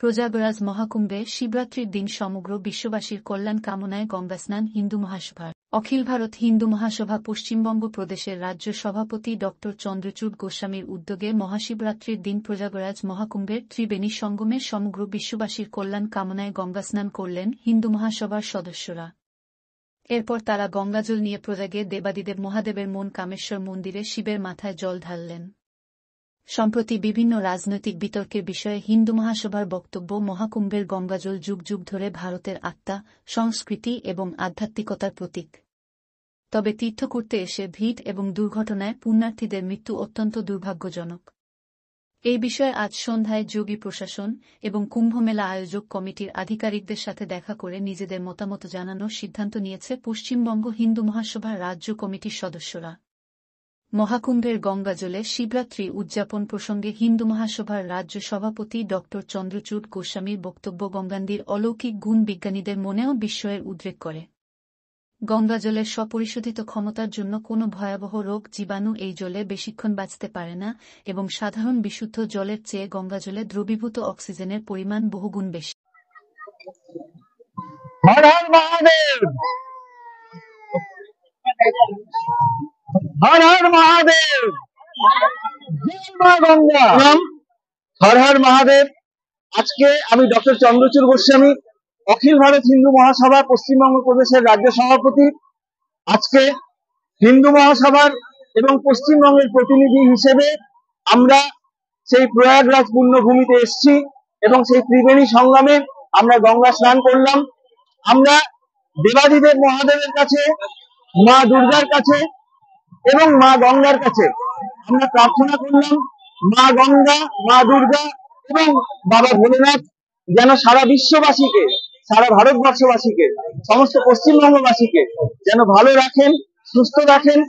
প্রয়াগরাজ মহাকুম্ভে শিবরাত্রির দিন সমগ্র বিশ্ববাসীর কল্যাণ কামনায় গঙ্গাস্নান হিন্দু মহাসভার অখিল ভারত হিন্দু মহাসভা পশ্চিমবঙ্গ প্রদেশের রাজ্য সভাপতি ড চন্দ্রচূড় গোস্বামীর উদ্যোগে মহাশিবরাত্রির দিন প্রয়াগরাজ মহাকুম্ভের ত্রিবেণী সঙ্গমে সমগ্র বিশ্ববাসীর কল্যাণ কামনায় গঙ্গাস্নান করলেন হিন্দু মহাসভার সদস্যরা। এরপর তারা গঙ্গাজল নিয়ে প্রয়াগে দেবাদিদেব মহাদেবের মন কামেশ্বর মন্দিরে শিবের মাথায় জল ঢাললেন। সম্প্রতি বিভিন্ন রাজনৈতিক বিতর্কের বিষয়ে হিন্দু মহাসভার বক্তব্য, মহাকুম্ভের গঙ্গাজল যুগ যুগ ধরে ভারতের আত্মা, সংস্কৃতি এবং আধ্যাত্মিকতার প্রতীক। তবে তীর্থ করতে এসে ভিড় এবং দুর্ঘটনায় পুণ্যার্থীদের মৃত্যু অত্যন্ত দুর্ভাগ্যজনক। এই বিষয়ে আজ সন্ধ্যায় যোগী প্রশাসন এবং কুম্ভমেলা আয়োজক কমিটির আধিকারিকদের সাথে দেখা করে নিজেদের মতামত জানানোর সিদ্ধান্ত নিয়েছে পশ্চিমবঙ্গ হিন্দু মহাসভার রাজ্য কমিটির সদস্যরা। মহাকুম্ভের গঙ্গাজলে শিবরাত্রি উদযাপন প্রসঙ্গে হিন্দু মহাসভার রাজ্য সভাপতি ড চন্দ্রচূড় গোস্বামীর বক্তব্য, গঙ্গানদীর অলৌকিক গুণ বিজ্ঞানীদের মনেও বিস্ময়ের উদ্রেক করে। গঙ্গাজলের স্বপরিশোধিত ক্ষমতার জন্য কোনো ভয়াবহ রোগ জীবাণু এই জলে বেশিক্ষণ বাঁচতে পারে না এবং সাধারণ বিশুদ্ধ জলের চেয়ে গঙ্গাজলে দ্রবীভূত অক্সিজেনের পরিমাণ বহুগুণ বেশি। হর হর মহাদেব, হর হর মহাদেব, জয় মা গঙ্গা। হর হর মহাদেব। আজকে আমি ডক্টর চন্দ্রচূড় গোস্বামী, অখিল ভারত হিন্দু মহাসভা পশ্চিমবঙ্গ প্রদেশের রাজ্য সভাপতি। আজকে হিন্দু মহাসভার এবং পশ্চিমবঙ্গের প্রতিনিধি হিসেবে আমরা সেই প্রয়াগরাজ পুণ্যভূমিতে এসেছি এবং সেই ত্রিবেণী সঙ্গমে আমরা গঙ্গা স্নান করলাম। আমরা দেবাদিদেব মহাদেবের কাছে, মা দুর্গার কাছে এবং মা গঙ্গার কাছে আমরা প্রার্থনা করলাম, মা গঙ্গা, মা দুর্গা এবং বাবা ভোলেনাথ যেন সারা বিশ্ববাসীকে, সারা ভারতবর্ষবাসীকে, সমস্ত পশ্চিমবঙ্গবাসীকে যেন ভালো রাখেন, সুস্থ রাখেন